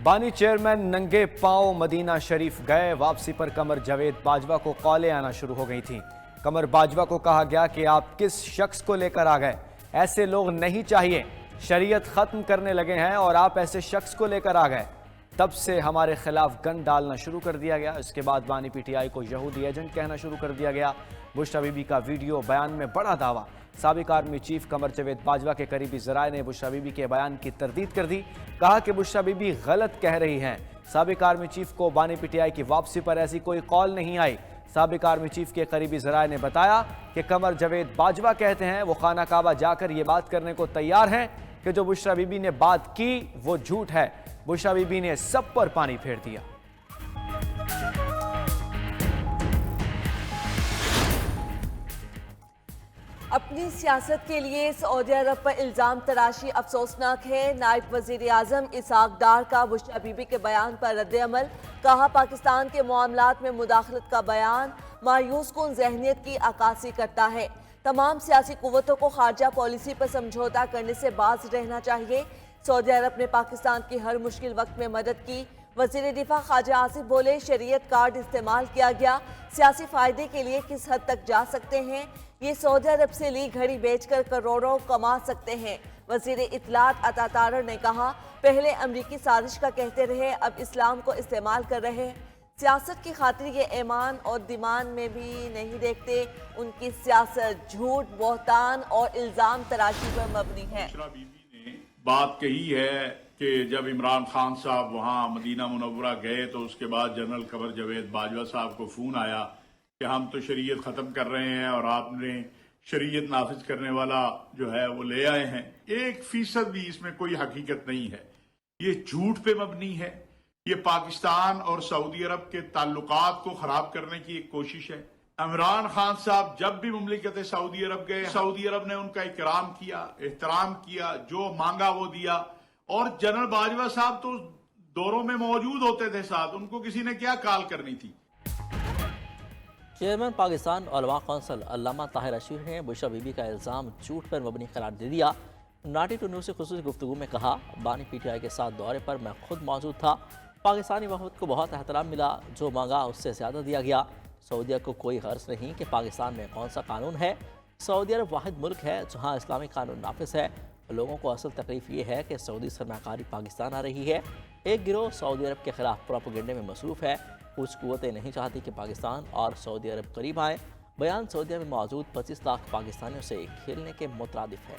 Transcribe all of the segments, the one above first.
बानी चेयरमैन नंगे पांव मदीना शरीफ गए। वापसी पर कमर जावेद बाजवा को कॉलें आना शुरू हो गई थीं। कमर बाजवा को कहा गया कि आप किस शख्स को लेकर आ गए, ऐसे लोग नहीं चाहिए, शरीयत खत्म करने लगे हैं और आप ऐसे शख्स को लेकर आ गए। तब से हमारे खिलाफ गन डालना शुरू कर दिया गया। इसके बाद बानी पीटीआई को यहूदी एजेंट कहना शुरू कर दिया गया। बुशरा बीबी का वीडियो बयान में बड़ा दावा। साबिक आर्मी चीफ कमर जावेद बाजवा के करीबी ज़राए ने बुशरा बीबी के बयान की तरदीद कर दी। कहा कि बुशरा बीबी गलत कह रही हैं। साबिक आर्मी चीफ को बानी पीटीआई की वापसी पर ऐसी कोई कॉल नहीं आई। साबिक आर्मी चीफ के करीबी ज़राए ने बताया कि कमर जावेद बाजवा कहते हैं वो खाना काबा जाकर ये बात करने को तैयार हैं कि जो बुशरा बीबी ने बात की वो झूठ है। बुशरा बीबी ने सब पर पानी फेर दिया। अपनी सियासत के लिए सऊदी अरब पर इल्ज़ाम तराशी अफसोसनाक है। नायब वज़ीर आज़म इसहाक डार का बुशरा बीबी के बयान पर रद्द-ए-अमल। कहा पाकिस्तान के मामलात में मुदाखलत का बयान मायूस कुन ज़हनियत की अक्कासी करता है। तमाम सियासी कुव्वतों को खारजा पॉलिसी पर समझौता करने से बाज रहना चाहिए। सऊदी अरब ने पाकिस्तान की हर मुश्किल वक्त में मदद की। वज़ीर दिफा ख्वाजा आसिफ बोले, शरीयत कार्ड इस्तेमाल किया गया, सियासी फ़ायदे के लिए किस हद तक जा सकते हैं, ये सऊदी अरब से ली घड़ी बेचकर करोड़ों कमा सकते हैं। वज़ीर इत्तलात अता तारर ने कहा, पहले अमरीकी साजिश का कहते रहे, अब इस्लाम को इस्तेमाल कर रहे हैं। सियासत की खातिर ये ईमान और दिमान में भी नहीं देखते। उनकी सियासत झूठ, बहतान और इल्ज़ाम तराशी पर मबनी है। बात कही है कि जब इमरान खान साहब वहाँ मदीना मुनव्वरा गए तो उसके बाद जनरल कमर जावेद बाजवा साहब को फ़ोन आया कि हम तो शरीयत ख़त्म कर रहे हैं और आपने शरीयत नाफिज करने वाला जो है वो ले आए हैं। 1% भी इसमें कोई हकीकत नहीं है, ये झूठ पे मबनी है। ये पाकिस्तान और सऊदी अरब के ताल्लुकात को ख़राब करने की एक कोशिश है। इमरान खान साहब जब भी मुमलिकत सऊदी अरब गए, सऊदी अरब ने उनका इकराम किया, एहतराम किया, जो मांगा वो दिया। और जनरल बाजवा साहब तो दौरों में मौजूद होते थे साथ, उनको किसी ने क्या कॉल करनी थी। चेयरमैन पाकिस्तान उलमा कौंसिल अल्लामा ताहिर अशीर ने बुशरा बीबी का इल्ज़ाम झूठ पर मबनी करार दे दिया। 92 न्यूज़ से खुसूसी गुफ्तगू में कहा, बानी पीटीआई के साथ दौरे पर मैं खुद मौजूद था। पाकिस्तानी वफद को बहुत एहतराम मिला, जो मांगा उससे ज़्यादा दिया गया। सऊदी को कोई गर्ज नहीं कि पाकिस्तान में कौन सा कानून है। सऊदी अरब वाहिद मुल्क है जहाँ इस्लामी कानून नाफिज है। लोगों को असल तकलीफ ये है कि सऊदी सरमाकारी पाकिस्तान आ रही है। एक गिरोह सऊदी अरब के खिलाफ प्रोपेगेंडे में मसरूफ़ है। कुछ कुव्वतें नहीं चाहती कि पाकिस्तान और सऊदी अरब करीब आएँ। बयान सऊदी में मौजूद 25 लाख पाकिस्तानियों से खेलने के मुतरादिफ है।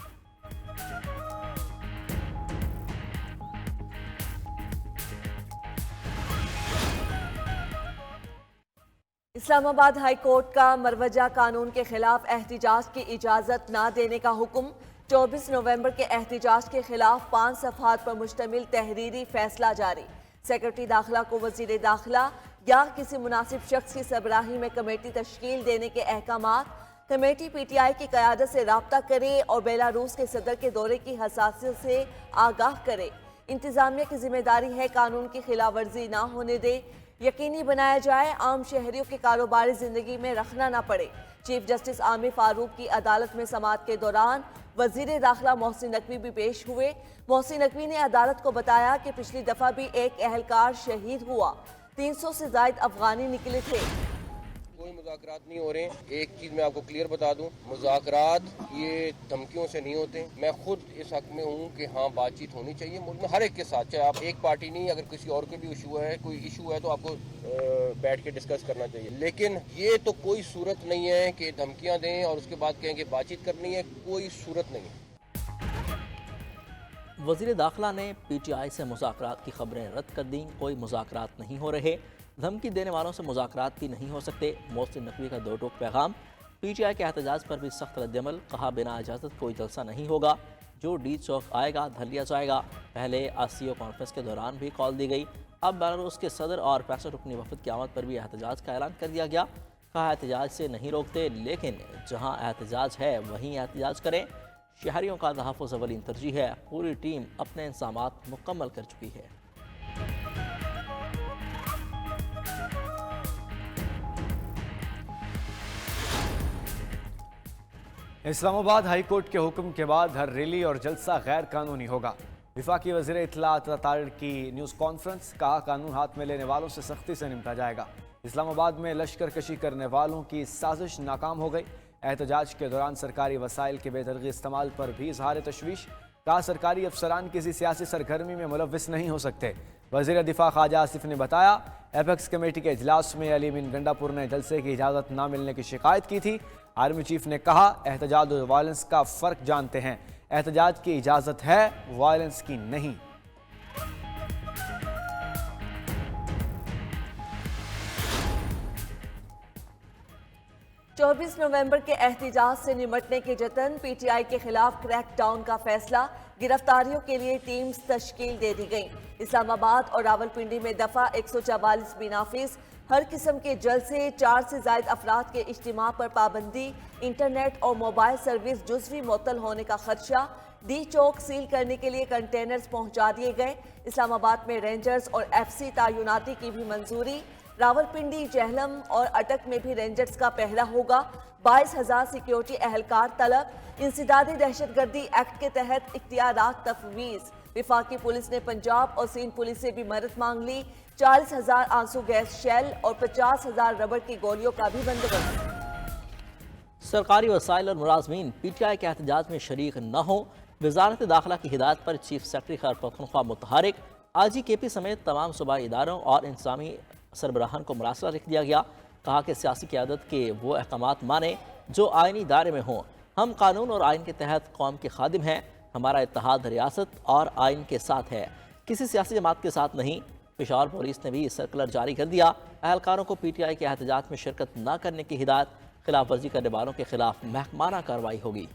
इस्लामाबाद हाई कोर्ट का मरवजा कानून के खिलाफ एहतिजाज की इजाज़त न देने का हुक्म। 24 नवंबर के एहतिजाज के खिलाफ 5 सफ़हात पर मुश्तमिल तहरीरी फैसला जारी। सेक्रेटरी दाखिला को वज़ीर दाखिला या किसी मुनासिब शख्स की सरबराही में कमेटी तश्कील देने के अहकामात। कमेटी पीटीआई की क़यादत से राब्ता करे और बेलारूस के सदर के दौरे की हसासियत से आगाह करे। इंतज़ामिया की जिम्मेदारी है कानून की खिलाफ वर्जी ना होने दे, यकीनी बनाया जाए आम शहरियों के कारोबारी जिंदगी में रखना ना पड़े। चीफ जस्टिस आमिर फारूक की अदालत में समाअत के दौरान वजीर दाखिला मोहसिन नकवी भी पेश हुए। मोहसिन नकवी ने अदालत को बताया कि पिछली दफा भी एक अहलकार शहीद हुआ, 300 से ज्यादा अफगानी निकले थे। कोई मुज़ाकरात नहीं हो रहे हैं। एक चीज़ मैं आपको क्लियर बता दूं, मुज़ाकरात ये धमकियों से नहीं होते। मैं खुद इस हक में हूँ कि हाँ बातचीत होनी चाहिए मुल्क में हर एक के साथ, चाहे आप एक पार्टी नहीं, अगर किसी और के भी कोई इशू है तो आपको बैठ के डिस्कस करना चाहिए। लेकिन ये तो कोई सूरत नहीं है कि धमकियाँ दें और उसके बाद कहें कि बातचीत करनी है, कोई सूरत नहीं है। वज़ीर दाखिला ने पीटीआई से मुज़ाकरात की खबरें रद्द कर दी। कोई मुज़ाकरात नहीं हो रहे, धमकी देने वालों से मुज़ाकरात भी नहीं हो सकते। मोहसिन नकवी का दो टोक पैगाम। पीटीआई के एहतजाज पर भी सख्त रद्दअमल। कहा, बिना इजाज़त कोई जलसा नहीं होगा, जो डी चौक आएगा धर लिया जाएगा। पहले आसियो कॉन्फ्रेंस के दौरान भी कॉल दी गई। अब बेलारूस के सदर और 65 रुकनी वफद की आमद पर भी एहतजाज का ऐलान कर दिया गया। कहा, एहतजाज से नहीं रोकते, लेकिन जहाँ एहतजाज है वहीं एहतजाज करें। शहरियों का तहफ़्फ़ुज़ अव्वलीन तरजीह है। पूरी टीम अपने इंतज़ामात मुकम्मल कर चुकी है। इस्लामाबाद हाई कोर्ट के हुक्म के बाद हर रैली और जलसा गैर कानूनी होगा। वफाकी वज़ीर इत्तलात तारिक की न्यूज़ कॉन्फ्रेंस, कहा कानून हाथ में लेने वालों से सख्ती से निपटा जाएगा। इस्लामाबाद में लश्कर कशी करने वालों की साजिश नाकाम हो गई। एहतजाज के दौरान सरकारी वसाइल के बेदरगी इस्तेमाल पर भी इजहार तशवीश, कहा सरकारी अफसरान किसी सियासी सरगर्मी में मुलव्विस नहीं हो सकते। वज़ीर दिफा ख्वाजा आसिफ ने बताया एपेक्स कमेटी के इजलास में अली बिन गंडापुर ने जलसे की इजाज़त न मिलने की शिकायत की थी। आर्मी चीफ ने कहा एहतजाज और वायलेंस का फ़र्क जानते हैं, एहतजाज की इजाज़त है, वायलेंस की नहीं। 24 नवंबर के एहतजाज से निमटने के जतन, पीटीआई के खिलाफ क्रैक डाउन का फैसला, गिरफ्तारियों के लिए टीम्स तश्कील दे दी गई। इस्लामाबाद और रावलपिंडी में दफा 144 भी नाफिज, हर किस्म के जलसे, 4 से ज़ायद अफराद के इज्तिमा पर पाबंदी, इंटरनेट और मोबाइल सर्विस जुज़वी मुअत्तल होने का खदशा, डी चौक सील करने के लिए कंटेनर्स पहुंचा दिए गए। इस्लामाबाद में रेंजर्स और FC तायुनाती की भी मंजूरी। रावलपिंडी, जहलम और अटक में भी रेंजर्स का पहरा होगा। 22,000 सिक्योरिटी एहलकार तलब। इंसदादी दहशतगर्दी एक्ट के तहत इख्तियारात तफवीज़। वफाकी पुलिस ने पंजाब और सिंध पुलिस से भी मदद मांग ली। 40,000 आंसू गैस शेल और 50,000 रबड़ की गोलियों का भी बंदोबस्त। सरकारी वसाइल और मुलाजमीन PTI के एहतजाज में शरीक न हो, वजारत दाखिला की हिदायत पर चीफ सेक्रेटरी खैबर पख्तूनख्वा मुतहरिक। IGKP समेत तमाम सूबाई इदारों और इंतजामी सरबराहान को मुरासला लिख दिया गया। कहा कि सियासी क़यादत के वो अहकामात माने जो आइनी दायरे में हों। हम कानून और आइन के तहत कौम के खादिम हैं। हमारा इत्तेहाद रियासत और आइन के साथ है, किसी सियासी जमात के साथ नहीं। पेशावर पुलिस ने भी सर्कुलर जारी कर दिया। एहलकारों को PTI के एहतजाज में शिरकत न करने की हिदायत। खिलाफ वर्जी करने वालों के खिलाफ महकमाना कार्रवाई होगी।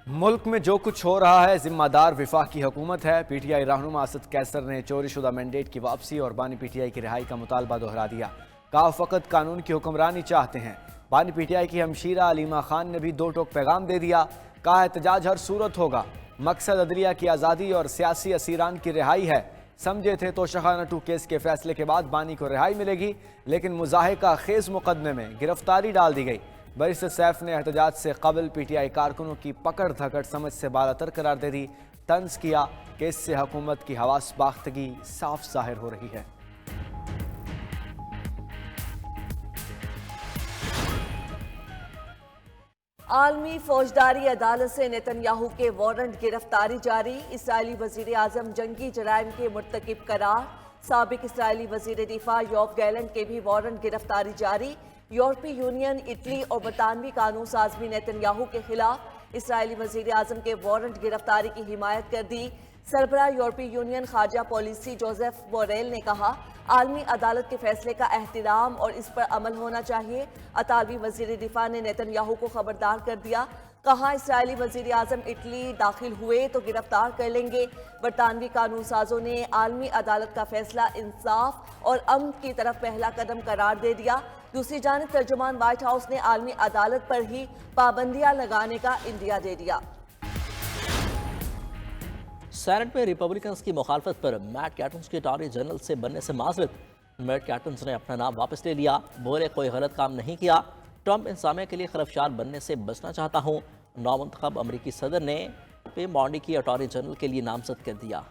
मुल्क में जो कुछ हो रहा है जिम्मेदार वफाकी हुकूमत है। PTI रहनुमा असद कैसर ने चोरी शुदा मैंडेट की वापसी और बानी PTI की रिहाई का मुतालबा दोहरा दिया। कहा फ़कत कानून की हुक्मरानी चाहते हैं। बानी PTI की हमशीरा अलीमा खान ने भी दो टोक पैगाम दे दिया। कहा एहतजाज हर सूरत होगा, मकसद अदलिया की आज़ादी और सियासी असीरान की रिहाई है। समझे थे तो शहाना 2 केस के फैसले के बाद बानी को रिहाई मिलेगी, लेकिन मुजाहिका खेज मुकदमे में गिरफ्तारी डाल दी गई। बैरिस्टर सैफ ने एहतजाज से कबल PTI कारकुनों की पकड़ धकड़ समझ से बालातर करार दे दी। तंज किया कि इससे हुकूमत की हवास बाख्तगी साफ जाहिर हो रही है। आलमी फौजदारी अदालत से नेतन्याहू के वारंट गिरफ्तारी जारी। इसराइली वजीर आजम जंगी जराइम के मुर्तकिब करार। साबिक इसराइली वजीर दिफा योव गैलेंट के भी वारंट गिरफ्तारी जारी। यूरोपीय यूनियन, इटली और बरतानवी कानून साज भी नेतन्याहू के खिलाफ इसराइली वजीर आजम के वारंट गिरफ्तारी की हिमायत कर दी। सरबराह यूरोपीय यूनियन खारजा पॉलिसी जोसेफ बोरेल ने कहा आलमी अदालत के फैसले का एहतराम और इस पर अमल होना चाहिए। अतालवी वजीर दिफा ने नेतन्याहू को खबरदार कर दिया। कहा इसराइली वजीर आजम इटली दाखिल हुए तो गिरफ्तार कर लेंगे। बरतानवी कानून साजों ने आलमी अदालत का फैसला इंसाफ और अमन की तरफ पहला कदम करार दे दिया। दूसरी जानिब तर्जुमान व्हाइट हाउस ने आलमी अदालत पर ही पाबंदियां लगाने का इंदिया दे दिया। सेनेट में रिपब्लिकन्स की मुखालफत पर मैट कैटन्स के अटॉर्नी जनरल से बनने से माजरत। मैट कैटन्स ने अपना नाम वापस ले लिया। बोले कोई गलत काम नहीं किया। ट्रंप इंसामिया के लिए खरफशार बनने से बचना चाहता हूँ। नौमुंतखब अमरीकी सदर ने पे मॉन्डी की अटॉर्नी जनरल के लिए नामजद कर दिया।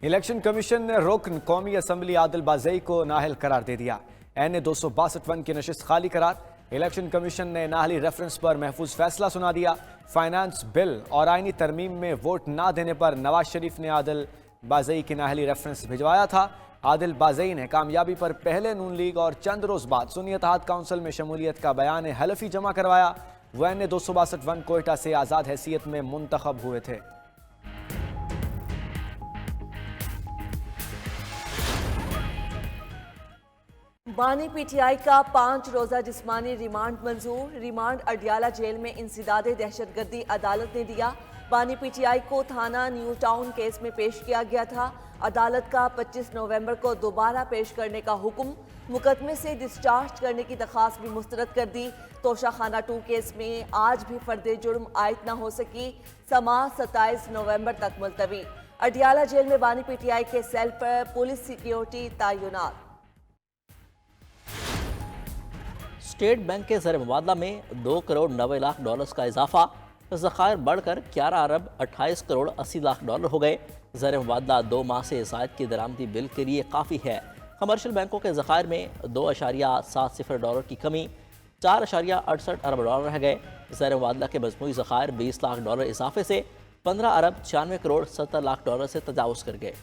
इलेक्शन कमीशन ने रुकन कौमी असम्बली आदिल बाज़ई को नाहल करार दे दिया। NA 262 की नशिस्त खाली करार। इलेक्शन कमीशन ने नाहली रेफरेंस पर महफूज फैसला सुना दिया। फाइनेंस बिल और आइनी तरमीम में वोट ना देने पर नवाज शरीफ ने आदिल बाज़ई की नाहली रेफरेंस भिजवाया था। आदिल बाज़ई ने कामयाबी पर पहले नून लीग और चंद रोज बाद सुन्नी इत्तेहाद काउंसिल में शमूलियत का बयान हलफी जमा करवाया। वह NA 262 कोयटा से आज़ाद हैसियत में मुंतखब हुए थे। बानी PTI का 5 रोजा जिस्मानी रिमांड मंजूर। रिमांड अडियाला जेल में इंसदादे दहशतगर्दी अदालत ने दिया। बानी PTI को थाना न्यू टाउन केस में पेश किया गया था। अदालत का 25 नवंबर को दोबारा पेश करने का हुक्म। मुकदमे से डिस्चार्ज करने की दरख्वास्त भी मुस्तरद कर दी। तोशाखाना 2 केस में आज भी फर्द जुर्म आयद न हो सकी। समाअत 27 नवंबर तक मुलतवी। अडियाला जेल में बानी पीटीआई के सेल पर पुलिस सिक्योरिटी तैनात। स्टेट बैंक के ज़र मुबादला में 2 करोड़ 90 लाख डॉलर्स का इजाफा, ज़खायर बढ़कर 11 अरब 28 करोड़ 80 लाख डॉलर हो गए। ज़र मुबादला 2 माह से ज़ायद की दरामदी बिल के लिए काफ़ी है। कमर्शियल बैंकों के ज़खायर में 2.70 डॉलर की कमी, 4.68 अरब डॉलर रह गए। ज़र मुबादला के मजमूई ज़खायर 20 लाख डॉलर इजाफे से 15 अरब 96 करोड़ 70 लाख डॉलर से तजावुज़ कर गए।